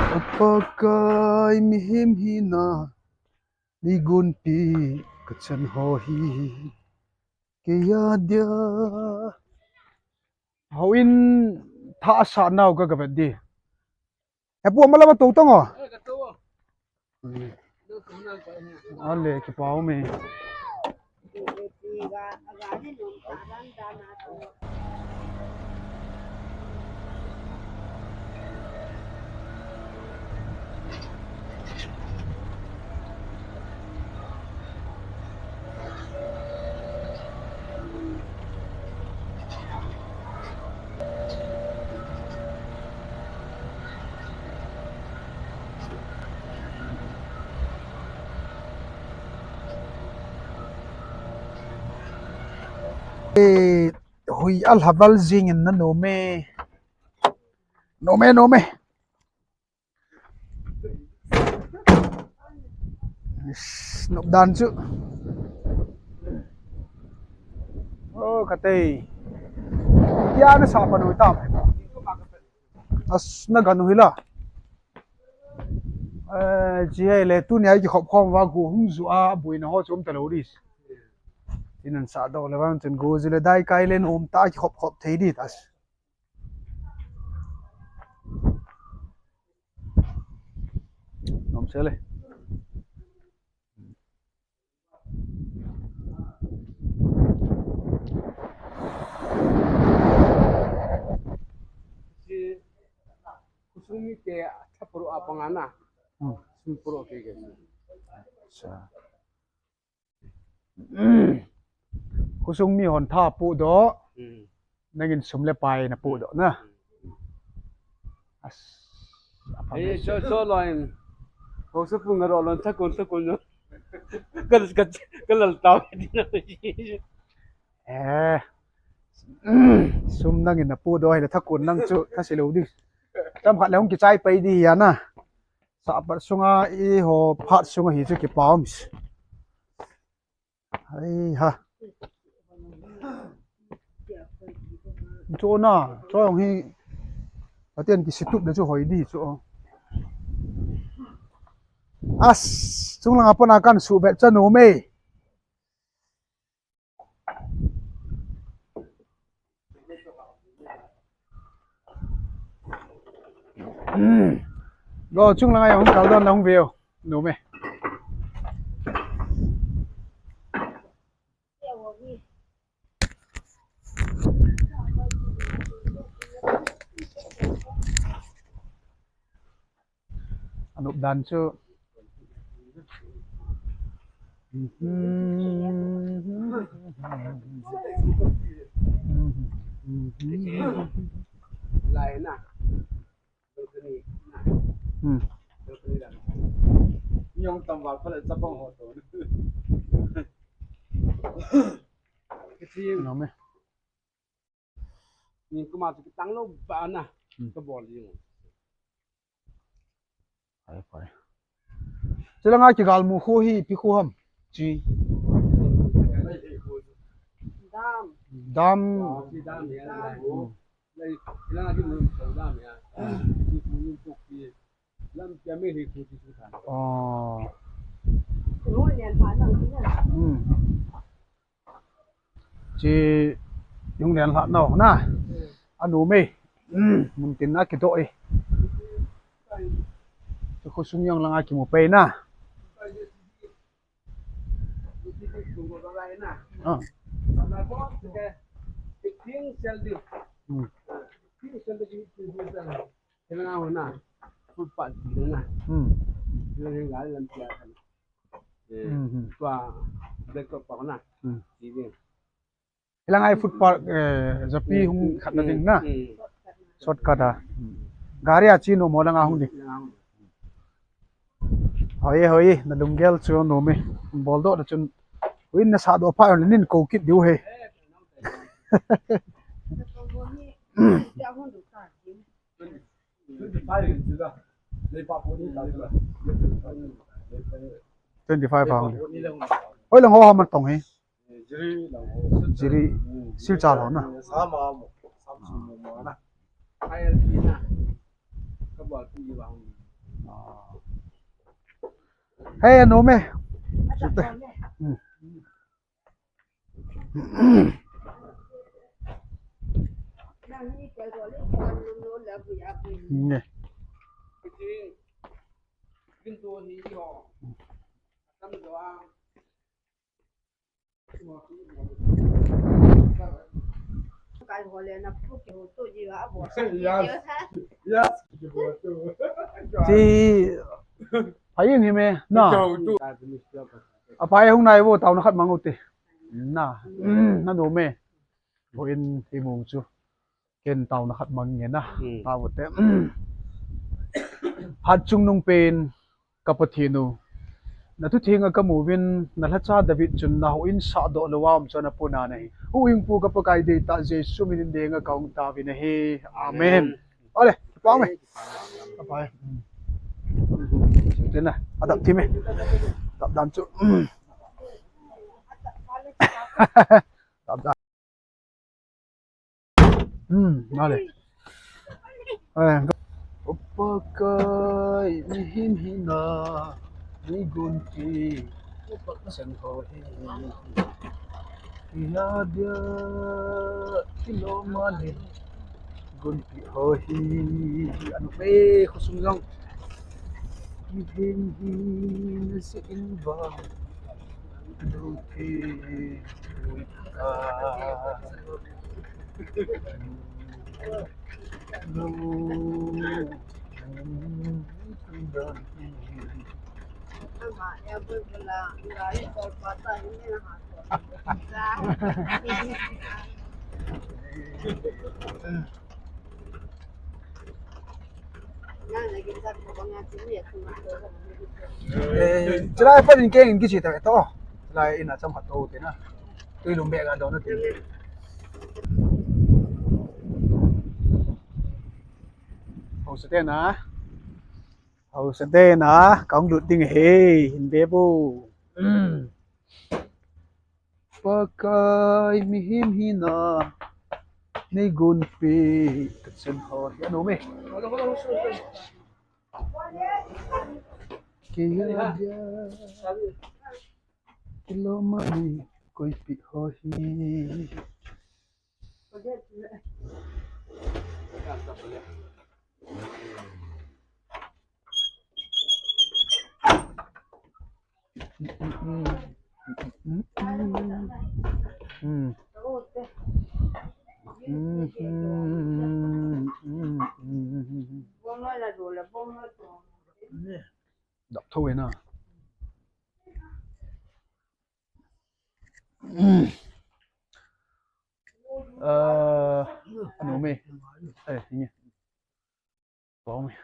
Apakah mihim hina ligunti kachan hohi kaya dia hawin tha sa naw ka gabadi epu amala ma to tong o ale ki pau me hui al habal zing in na no me nộp đàn chứ kate ya nó sao mà nuôi tam as na gan nuôi la chỉ hay là tu này chỉ học không và gu hung zua bui nó ho chom talo đi inan sa daw le bang chen gu zile dai kai len ta chỉ học thấy đi tas nom sẽ le kusumi ke tapuru apangana simpuro ke ge sa kusung mi hon tha pu do nangin sumle pai na pu do na as ai so loin ho su pu ngaro lon thakun no kal taw di na sum nangin na pu do hay la thakun nang chu tha selo di tam khat leong ki chai pai di ya na sa par sunga i ho phat sunga hi chu ki paums ai ha chỗ na cho ông hi ở tiền cái situp để cho hỏi đi chỗ as chúng là apa akan su bet chân ome rồi chúng là ngày hôm cáo đơn là không về ome nộp đàn chưa lai na nyong tam wal phala chapang ho to kiti nó me ni kuma tu tang lo ba na ka bol yin phải chỉ là ngay cái gal mu khu hi pi khu ham chi dam ki dam ya lai ila ki mun so dam ya ki mun to ki lam kya me hi khu ti su tha chị dùng đèn hạt nào na ăn đủ mì mình tin ăn cái tội cho cô sung nhung là ai kiểu một pe na tiếng sel đi thế nào na phút bạn gì nữa na nên gái làm chuyện qua đây có bảo na gì vậy ilang ai food park zapi hung khat na ding na shortcut a gari a chino mo lang ahung di hoi na dumgel chu no me boldo da chun win na sa do pa nin ko kit diu he twenty five pound oi lang ho man tong he jiri sil cha lo na ai là gì na các bạn đi vào hey ano me nè thì phải như me nè apa hôm nay vô tàu nó khát mang ngột nè nó đồ me vô in thì mùng chú ken tàu nó khát mang nghe na tàu vô tem hạt chung nung pen kapatino na tu thinga ka movin na lacha David chun na ho in sa do lawam chona puna nei uing pu ka pakai de ta jesu min de nga kaung ta vi na he amen ole pa me apa thế này adap tim me tập đam chu tập đam ole pakai hin hina ni gunti sen ho hi ya dia kilo mane gunti ho hi anu pe khusung long ni hin hin se in ba do ke ka no Chila pa din keng ki chita to lai ina cham hato te na tui lum be ga do na te hậu sẽ thế na cong đụt tiếng he hình bé bu pakai mi him hina nei gun pe sen ho ya no me kia dia kilo mani koi pi ho hi đọc thôi nè anh mày ê nhỉ có mày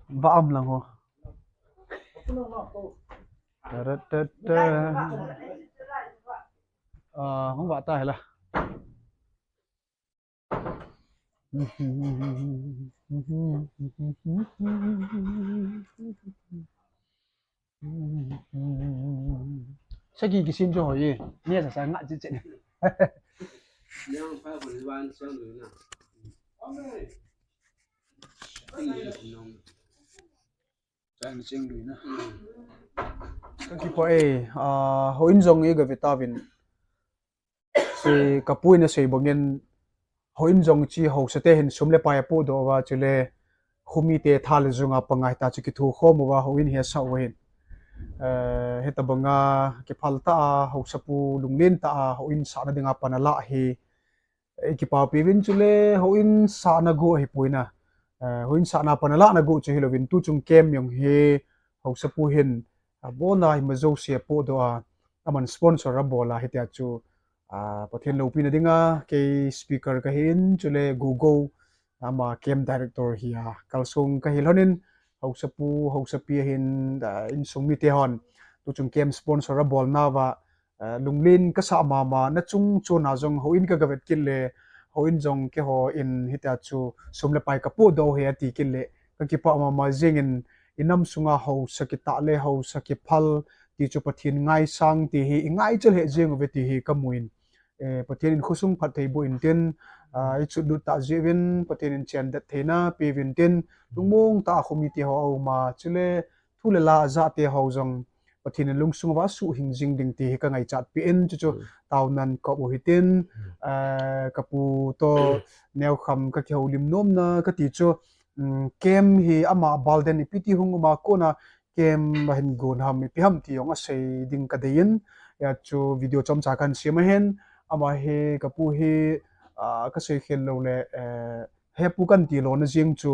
vã âm lần hả không vã tai là Sagi kisim cho hỏi gì nghe là sáng ngại chứ chuyện Yang phải một vài sao nữa nè. Trang chinh đuổi nè. Các kỳ phải hồi trong ấy cái vitamin si kapui na say bangin hồi trong chi hậu sẽ thể hiện sum le pai po do và chule khumi te thal zunga pangai ta chi ki thu kho mo wa hoin he sa wen heta banga ke phalta hau sapu lunglin ta hoin sa na dinga panala hi ekipa pivin chule hoin sa na go hi puina hoin sa na panala na go chi hilovin tu chung kem yong he hau sapu hin bona hi mazo sia po do aman sponsor bola hitia chu pathian lo pina dinga ke speaker ka hin chule google ama kem director hi kalsung ka hilonin hau sapi hin in sungmi te hon tu chung kem sponsor bol na wa lunglin ka sa ma na chung chona jong ho in ka gavet kille ho in jong ke ho in hita chu sumle pai ka pu do he ati kille ka ki pa ma jing in inam sunga ho sakita le ho sakiphal ti chu pathin ngai sang ti hi ngai chel he jing ve ti hi kamuin pathin in khusung phat thei bu in ten ai chu du ta jewin patin in chen dat thena pevin tin lungmung ta khumi ti ho ma chule thule la za te ho jong pathin in lungsung wa su hing jing ding ti ka ngai chat pi en chu chu taunan ko bu hitin kapu to neu kham ka kheu lim nom na ka ti chu kem hi ama balden ipiti hunguma kona kem bahin gun ham pi ham ti ong a sei ding ka dein ya chu video chom cha kan siam hen ama he kapu hi ka sei khel lo le he pu kan ti lo na jing chu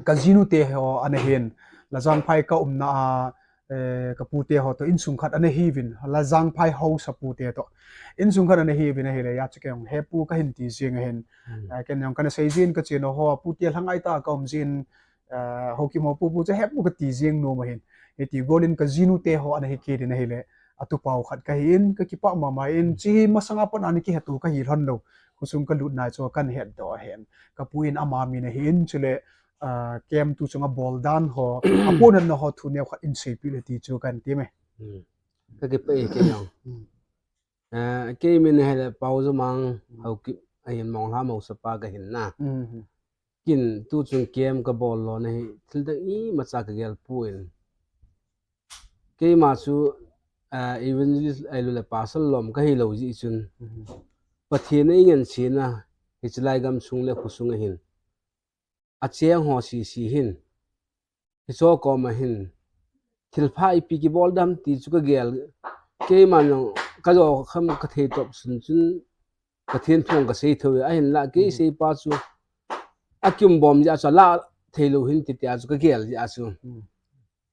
kazinu te ho an hen la jang phai ka umna kapu te ho to insung khat an hi vin la jang phai ho sapu te to insung khat an hi vin he le ya chu ke he pu ka hin ti jing hen ken yong kan sei jin ka chino ho pu te hlangai ta ka um jin ho ki mo pu che he pu ka ti jing no ma hin he ti golin kazinu te ho an hi ke din he le atu pau khat ka hin ka ki pa ma ma in chi masanga pon an ki hatu ka hi hon lo kusum ka lut na cho kan het do hen ka puin ama mi na hin chule kem tu chunga bol dan ho apon an ho thu ne khat in sei pi le ti chu kan ti me cái pe cái nhong cái mình hay là bao giờ mang hậu kịp ai mong ha mong sapa cái hình na kin tu chung kem cái bol lo này til da i mà sa cái gel puin cái mà su evangelist ai lo le pasal lom cái hi lo ji chun pathian ai ngan sin na hi chlai gam sung le khusung hin a cheng ho si hin hi so ko ma hin thil phai pi ki bol dam ti chu ka gel ke ma no ka jo kham ka thei top sun chun pathian thong ka sei thoi a hin la ke sei pa chu akyum bom ja cha la thei lo hin ti tia chu ka gel ja chu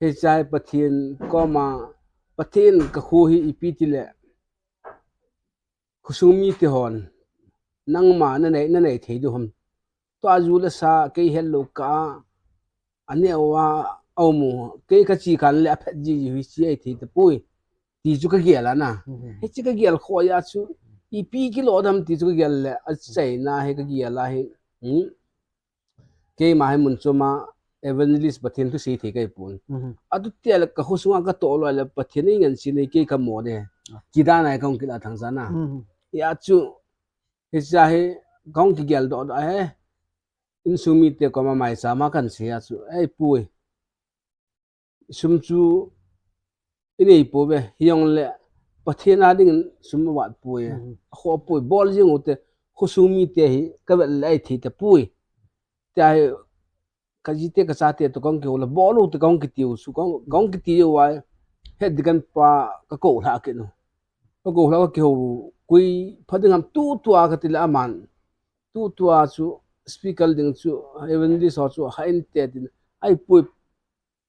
he chai pathian ko ma pathian ka khu hi ipi ti le khusumi ti hon nang ma na nei thei du hom to azu la sa ke hello ka ane wa au mu ke ka chi kan le phet ji hi chi ai thi te pui ti chu ka gel na he chi ka gel kho ya chu i pi ki lo dam ti chu ka gel le a chai na he ka gel la he ke ma he mun chu ma evangelist pathian tu sei thi kai pun adu tel ka hu sunga ka to lo le pathian ni ngan si nei ke ka mo ne ki da nai kong ki la thang sa na ya chu he cha he kong ki gel do he in sumi te ko ma mai sa ma kan se ya chu ai pui sum chu inei po be hiong le pathian a ding sum wat pui ho pui bol jing u te khu sumi te hi ka be lai thi te pui te ai ka ji te ka sa te to kong ki la bol u te kong ki tiu su kong ki tiu wa he digan pa ka ko la ke no ka ko la ki ho kui phading am tu tua ka ti la man tu tua chu speaker ding chu evangelist ho chu hain te din ai pui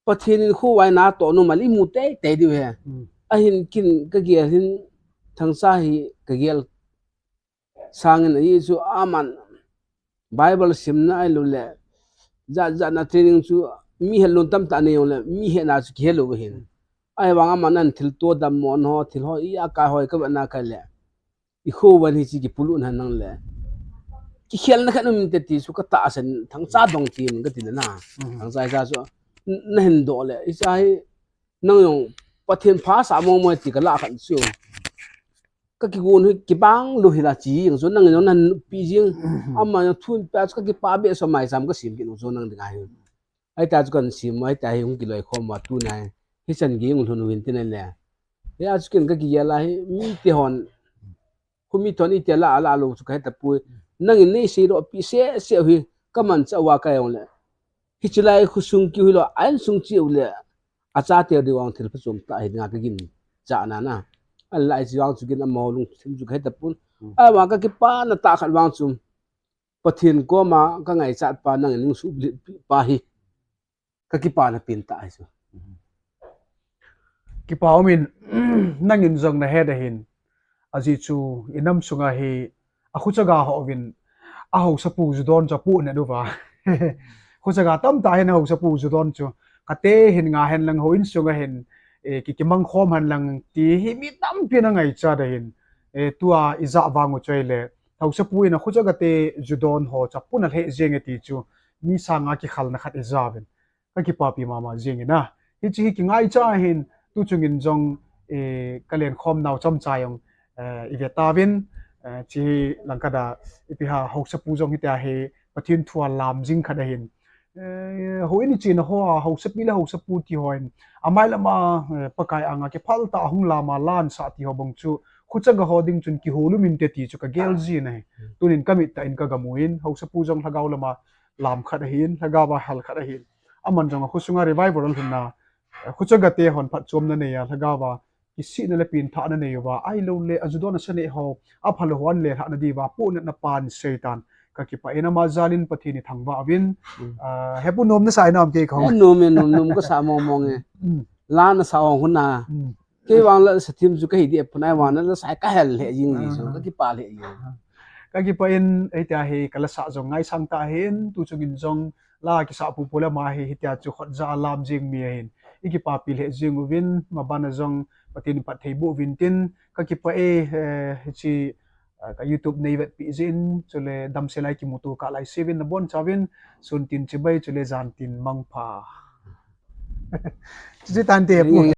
pathian in khu wai na to no mali mu te di he a hin kin ka gel hin thang sa hi ka gel sangin ai chu aman bible sim na ai lo le za na training chu mi helon tam ta ne yo le mi he na chu khelo hin ai wanga manan thil to dam mon ho thil ho i a ka hoi ka na ka le i khu wan hi chi ki pulun han nang le ki khel na khanum te ti su ka ta san thang cha dong tin ka tin na thang sai sa so na hen do le i sai nang yong pathian pha sa mo mo ti ka la khan su ka ki gon ki bang lu hi la chi yang so nang yong nan pi jing amma thun pa ka ki pa be so mai sam ka sim ki no so nang dinga hi ai ta chu kan sim ai ta hi hung ki loi khom ma tu nai hi chan gi ng thun win tin le ya chu ken ka ki ya la hi mi ti hon khumi thoni te la ala lo chu ka ta pu nang in nei se ro pi se hui ka man cha wa ka yong le hi chulai khusung ki hui lo an sung chi u le a cha te de wang thil phum ta hi nga ka gin cha na na al lai chi wang chu gin a mo lung thim chu ka ta pun a wa ka ki pa na ta khat wang chum pathian ko ma ka ngai chat pa nang ning su pa hi ka ki pa na pin ta ai chu ki pau min nangin zong na he da hin aji chu inam sunga hi a khu chaga ho win a ho sapu ju don cha pu ne du wa khu chaga tam ta hen ho sapu ju don chu ka te hin nga hen lang ho in sunga hen ki mang khom han lang ti hi mi tam pi na ngai cha da hin tua iza wangu choi le ho sapu in a khu chaga te ju don ho cha pu na he jeng ti chu mi sa nga ki khal na khat iza wen ka ki pa pi mama jeng na hi chi ki ngai cha hin tu chungin jong kalen khom naw chom chayong ivetawin chi langkada ipiha hausa pujong hitia he pathin thua lam jing khada hin hoini chin ho hausa pila hausa pu ti hoin amai lama pakai anga ke falta hung lama lan sa ti ho bong chu khuchaga hoding chun ki holu min te ti chu ka gel ji nai tunin kamit ta in ka gamuin hausa pujong lagaw lama lam khada hin lagawa hal khada hin aman jong khusunga revival hunna khuchaga te hon phat chom na ne ya lagawa isi na le pin tha na ne yo ba ai lo le ajudona sane ho aphal hon le na di ba pu na pan seitan ka ki pa ena ma zalin pathini thangwa awin hepu nom na sai nam ke khong num ko sa mong mong e la na sa ong na ke wang la sa tim ju ka hi di punai wan na sai ka hel he jing ni so ka ki pa le yi ka ki pa in ai ta he kala sa jong ngai sang ta hen tu chungin jong la ki sa pu pula ma he hitia chu khot za lam jing mi hin iki pa pil he jing win ma bana jong patin pat thei bu win tin ka ki pa chi ka youtube nei vet pi zin chule dam se lai ki mutu ka lai sevin na bon chawin sun tin chibai chule zan tin mangpha chi tan te pu